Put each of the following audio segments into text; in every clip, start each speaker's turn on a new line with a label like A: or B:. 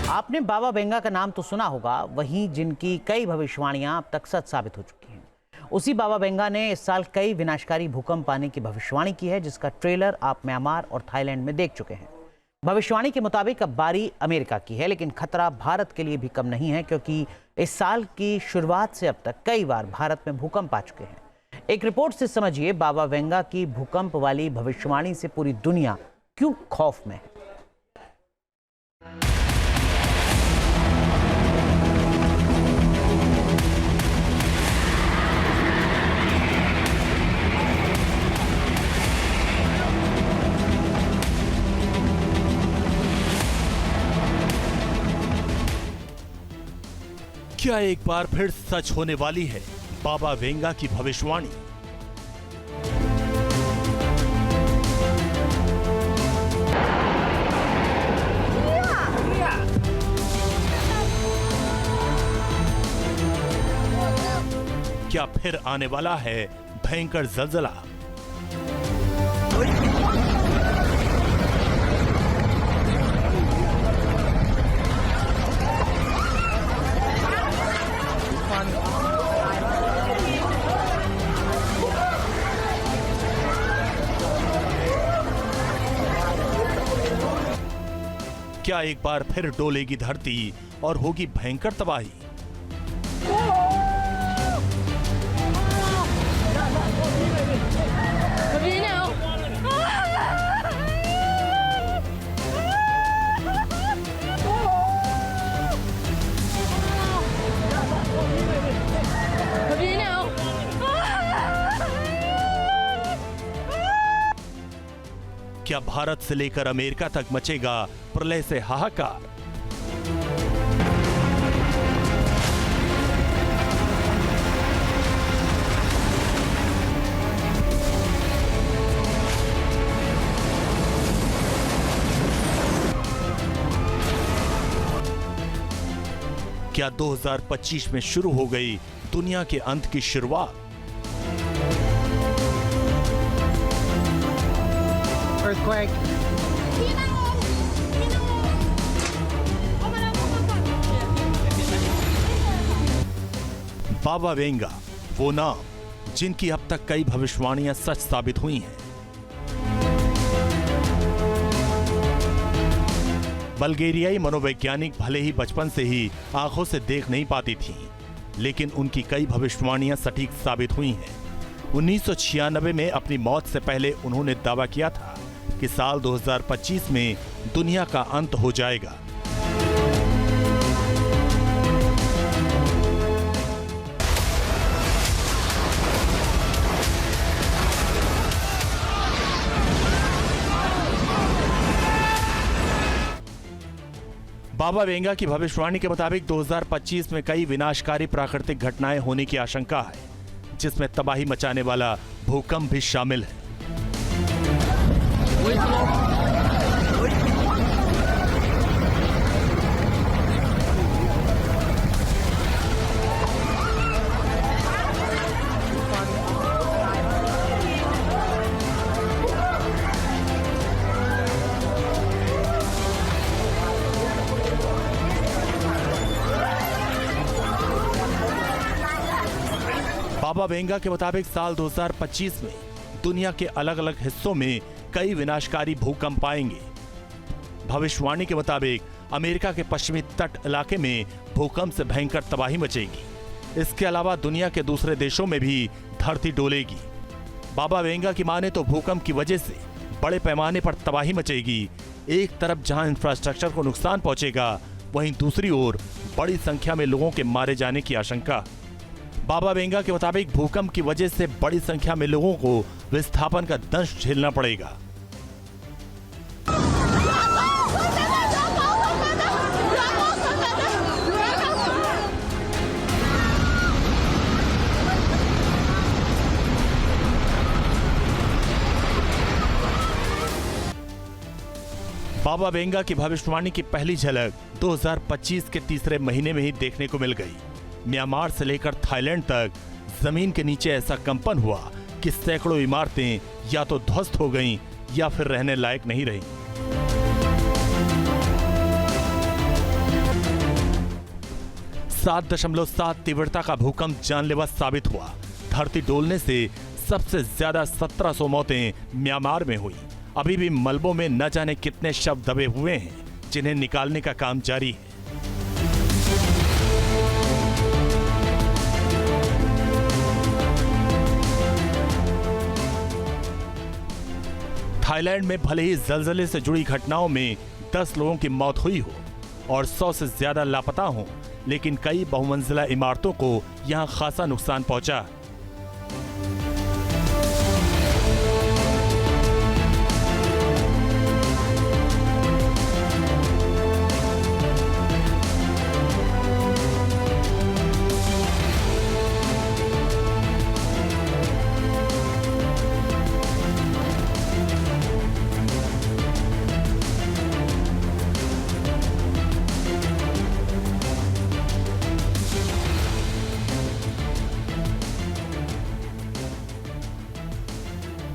A: आपने बाबा वेंगा का नाम तो सुना होगा, वहीं जिनकी कई भविष्यवाणियां अब तक सच साबित हो चुकी हैं। उसी बाबा वेंगा ने इस साल कई विनाशकारी भूकंप आने की भविष्यवाणी की है, जिसका ट्रेलर आप म्यांमार और थाईलैंड में देख चुके हैं। भविष्यवाणी के मुताबिक अब बारी अमेरिका की है, लेकिन खतरा भारत के लिए भी कम नहीं है, क्योंकि इस साल की शुरुआत से अब तक कई बार भारत में भूकंप आ चुके हैं। एक रिपोर्ट से समझिए बाबा वेंगा की भूकंप वाली भविष्यवाणी से पूरी दुनिया क्यों खौफ में है।
B: क्या एक बार फिर सच होने वाली है बाबा वेंगा की भविष्यवाणी? क्या फिर आने वाला है भयंकर ज़लज़ला? क्या एक बार फिर डोलेगी धरती और होगी भयंकर तबाही? क्या भारत से लेकर अमेरिका तक मचेगा प्रलय से हाहाकार? क्या 2025 में शुरू हो गई दुनिया के अंत की शुरुआत?
C: Earthquake.
B: बाबा वेंगा, वो नाम जिनकी अब तक कई भविष्यवाणियां सच साबित हुई हैं। बल्गेरियाई मनोवैज्ञानिक भले ही बचपन से ही आंखों से देख नहीं पाती थीं, लेकिन उनकी कई भविष्यवाणियां सटीक साबित हुई हैं। 1996 में अपनी मौत से पहले उन्होंने दावा किया था कि साल 2025 में दुनिया का अंत हो जाएगा। बाबा वेंगा की भविष्यवाणी के मुताबिक 2025 में कई विनाशकारी प्राकृतिक घटनाएं होने की आशंका है, जिसमें तबाही मचाने वाला भूकंप भी शामिल है। बाबा वेंगा के मुताबिक साल 2025 में दुनिया के अलग अलग हिस्सों में कई विनाशकारी भूकंप आएंगे। भविष्यवाणी के मुताबिक अमेरिका के पश्चिमी तट इलाके में भूकंप से भयंकर तबाही मचेगी। इसके अलावा दुनिया के दूसरे देशों में भी धरती डोलेगी। बाबा वेंगा की माने तो भूकंप की वजह से बड़े पैमाने पर तबाही मचेगी। एक तरफ जहां इंफ्रास्ट्रक्चर को नुकसान पहुंचेगा, वहीं दूसरी ओर बड़ी संख्या में लोगों के मारे जाने की आशंका। बाबा वेंगा के मुताबिक भूकंप की वजह से बड़ी संख्या में लोगों को विस्थापन का दंश झेलना पड़ेगा। बाबा वेंगा की भविष्यवाणी की पहली झलक 2025 के तीसरे महीने में ही देखने को मिल गई। म्यांमार से लेकर थाईलैंड तक जमीन के नीचे ऐसा कंपन हुआ कि सैकड़ों इमारतें या तो ध्वस्त हो गईं या फिर रहने लायक नहीं रहीं। 7.7 तीव्रता का भूकंप जानलेवा साबित हुआ। धरती डोलने से सबसे ज्यादा 1700 मौतें म्यांमार में हुई। अभी भी मलबों में न जाने कितने शव दबे हुए हैं, जिन्हें निकालने का काम जारी है। थाईलैंड में भले ही जलजले से जुड़ी घटनाओं में 10 लोगों की मौत हुई हो और 100 से ज्यादा लापता हों, लेकिन कई बहुमंजिला इमारतों को यहां खासा नुकसान पहुंचा।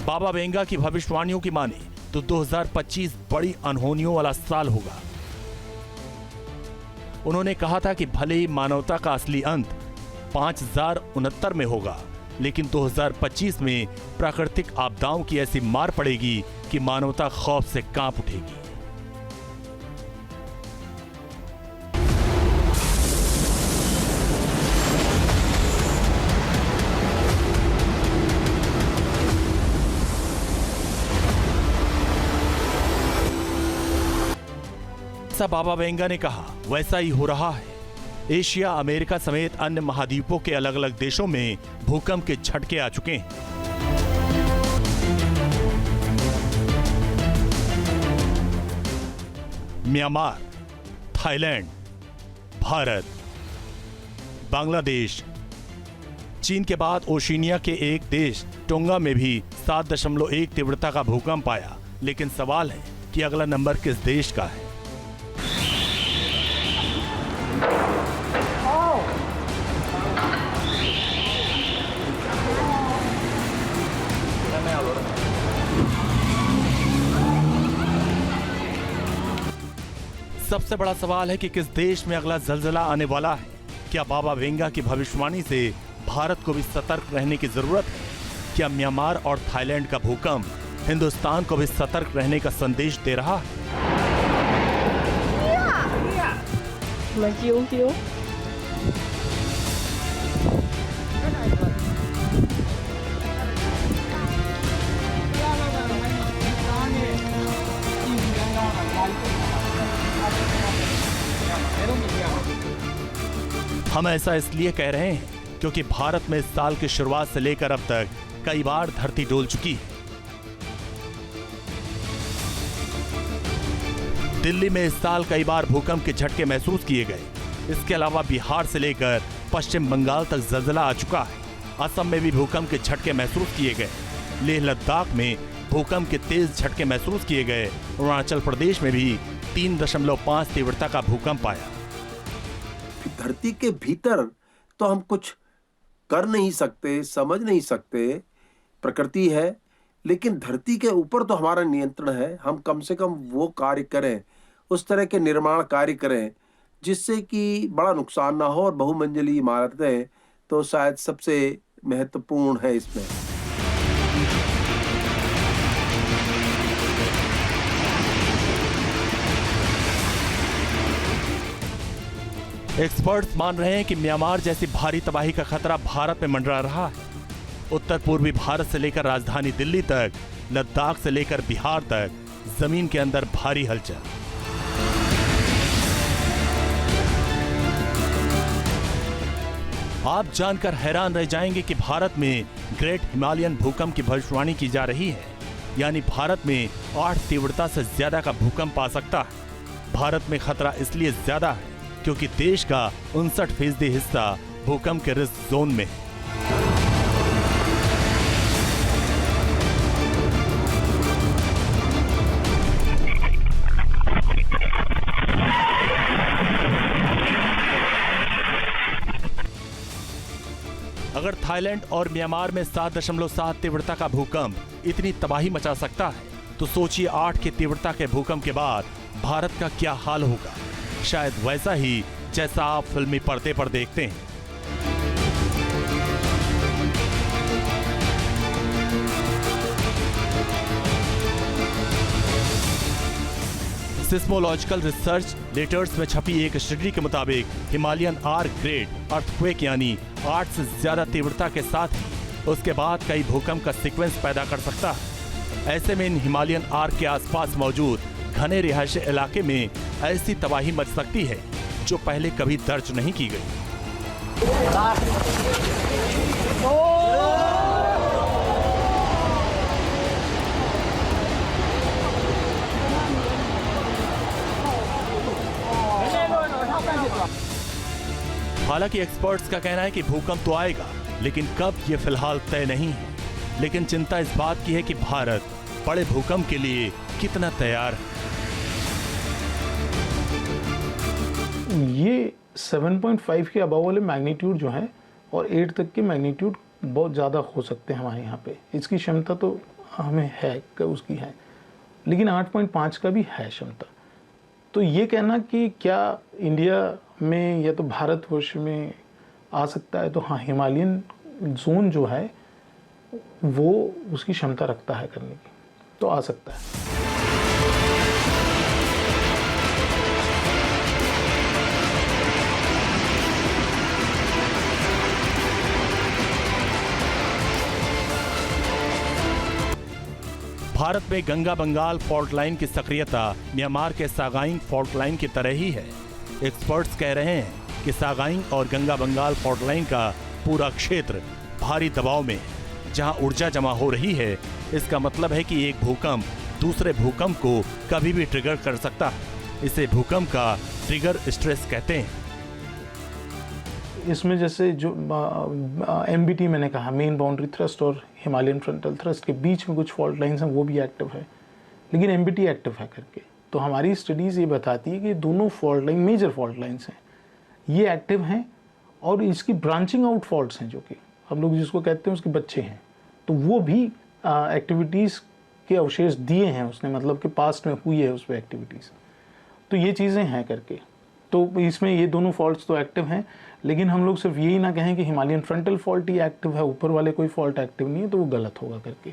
B: बाबा वेंगा की भविष्यवाणियों की माने तो 2025 बड़ी अनहोनियों वाला साल होगा। उन्होंने कहा था कि भले ही मानवता का असली अंत 5069 में होगा, लेकिन 2025 में प्राकृतिक आपदाओं की ऐसी मार पड़ेगी कि मानवता खौफ से कांप उठेगी। जैसा बाबा वेंगा ने कहा वैसा ही हो रहा है। एशिया, अमेरिका समेत अन्य महाद्वीपों के अलग अलग देशों में भूकंप के झटके आ चुके हैं। म्यांमार, थाईलैंड, भारत, बांग्लादेश, चीन के बाद ओशिनिया के एक देश टोंगा में भी 7.1 तीव्रता का भूकंप आया। लेकिन सवाल है कि अगला नंबर किस देश का है। सबसे बड़ा सवाल है कि किस देश में अगला जलजला आने वाला है। क्या बाबा वेंगा की भविष्यवाणी से भारत को भी सतर्क रहने की जरूरत है? क्या म्यांमार और थाईलैंड का भूकंप हिंदुस्तान को भी सतर्क रहने का संदेश दे रहा है? हम ऐसा इसलिए कह रहे हैं क्योंकि भारत में इस साल की शुरुआत से लेकर अब तक कई बार धरती डोल चुकी है। दिल्ली में इस साल कई बार भूकंप के झटके महसूस किए गए। इसके अलावा बिहार से लेकर पश्चिम बंगाल तक जलजला आ चुका है। असम में भी भूकंप के झटके महसूस किए गए। लेह लद्दाख में भूकंप के तेज झटके महसूस किए गए। अरुणाचल प्रदेश में भी 3.5 तीव्रता का भूकंप आया।
C: धरती के भीतर तो हम कुछ कर नहीं सकते, समझ नहीं सकते, प्रकृति है, लेकिन धरती के ऊपर तो हमारा नियंत्रण है। हम कम से कम वो कार्य करें, उस तरह के निर्माण कार्य करें जिससे कि बड़ा नुकसान ना हो। और बहुमंजिली इमारतें तो शायद सबसे महत्वपूर्ण है इसमें।
B: एक्सपर्ट्स मान रहे हैं कि म्यांमार जैसी भारी तबाही का खतरा भारत में मंडरा रहा है। उत्तर पूर्वी भारत से लेकर राजधानी दिल्ली तक, लद्दाख से लेकर बिहार तक जमीन के अंदर भारी हलचल। आप जानकर हैरान रह जाएंगे कि भारत में ग्रेट हिमालयन भूकंप की भविष्यवाणी की जा रही है। यानी भारत में 8 तीव्रता से ज्यादा का भूकंप आ सकता है। भारत में खतरा इसलिए ज्यादा है क्योंकि देश का 59% हिस्सा भूकंप के रिस्क जोन में है। अगर थाईलैंड और म्यांमार में 7.7 तीव्रता का भूकंप इतनी तबाही मचा सकता है, तो सोचिए 8 की तीव्रता के भूकंप के बाद भारत का क्या हाल होगा। शायद वैसा ही जैसा आप फिल्मी पर्दे पर देखते हैं। सिस्मोलॉजिकल रिसर्च लेटर्स में छपी एक स्टडी के मुताबिक हिमालयन आर ग्रेड अर्थक्वेक यानी 8 से ज्यादा तीव्रता के साथ ही उसके बाद कई भूकंप का सीक्वेंस पैदा कर सकता है। ऐसे में इन हिमालयन आर्क के आसपास मौजूद घने रिहायशी इलाके में ऐसी तबाही मच सकती है जो पहले कभी दर्ज नहीं की गई। हालांकि एक्सपर्ट्स का कहना है कि भूकंप तो आएगा, लेकिन कब ये फिलहाल तय नहीं है। लेकिन चिंता इस बात की है कि भारत बड़े भूकंप के लिए कितना तैयार है।
D: ये 7.5 के अबव वाले मैग्नीट्यूड जो है और 8 तक के मैग्नीट्यूड बहुत ज़्यादा हो सकते हैं हमारे यहाँ पे। इसकी क्षमता तो हमें है उसकी है, लेकिन 8.5 का भी है क्षमता। तो ये कहना कि क्या इंडिया में या तो भारतवर्ष में आ सकता है, तो हाँ, हिमालयन जोन जो है वो उसकी क्षमता रखता है करने की, तो आ सकता है।
B: भारत में गंगा बंगाल फॉल्ट लाइन की सक्रियता म्यांमार के सागाइंग फॉल्ट लाइन की तरह ही है। एक्सपर्ट्स कह रहे हैं कि सागाइंग और गंगा बंगाल फॉल्ट लाइन का पूरा क्षेत्र भारी दबाव में है, जहां ऊर्जा जमा हो रही है। इसका मतलब है कि एक भूकंप दूसरे भूकंप को कभी भी ट्रिगर कर सकता है। इसे भूकंप का ट्रिगर स्ट्रेस कहते हैं।
D: इसमें जैसे जो MBT मैंने कहा, मेन बाउंड्री थ्रस्ट और हिमालयन फ्रंटल थ्रस्ट के बीच में कुछ फॉल्ट लाइंस हैं, वो भी एक्टिव है, लेकिन MBT एक्टिव है करके। तो हमारी स्टडीज़ ये बताती है कि दोनों fault line major fault lines हैं, ये एक्टिव हैं और इसकी ब्रांचिंग आउट फॉल्ट्स हैं जो कि हम लोग जिसको कहते हैं उसके बच्चे हैं, तो वो भी एक्टिविटीज़ के अवशेष दिए हैं उसने, मतलब कि पास्ट में हुई है उस पर एक्टिविटीज़। तो ये चीज़ें हैं करके, तो इसमें ये दोनों फॉल्ट्स तो एक्टिव हैं, लेकिन हम लोग सिर्फ यही ना कहें कि हिमालयन फ्रंटल फॉल्ट ही एक्टिव है, ऊपर वाले कोई फॉल्ट एक्टिव नहीं है, तो वो गलत होगा करके।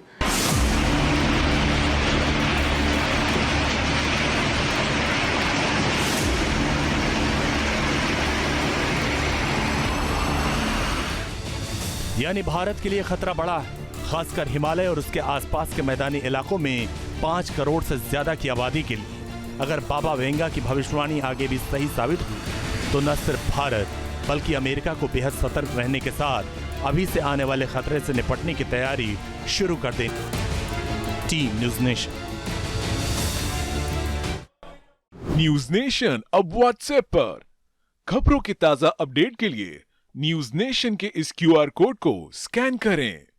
B: यानी भारत के लिए खतरा बड़ा है, खासकर हिमालय और उसके आसपास के मैदानी इलाकों में 5 करोड़ से ज्यादा की आबादी के लिए। अगर बाबा वेंगा की भविष्यवाणी आगे भी सही साबित हुई तो न सिर्फ भारत बल्कि अमेरिका को बेहद सतर्क रहने के साथ अभी से आने वाले खतरे से निपटने की तैयारी शुरू कर देनी। Team news nation.
E: News nation अब व्हाट्सएप पर खबरों की ताजा अपडेट के लिए न्यूज़ नेशन के इस QR कोड को स्कैन करें।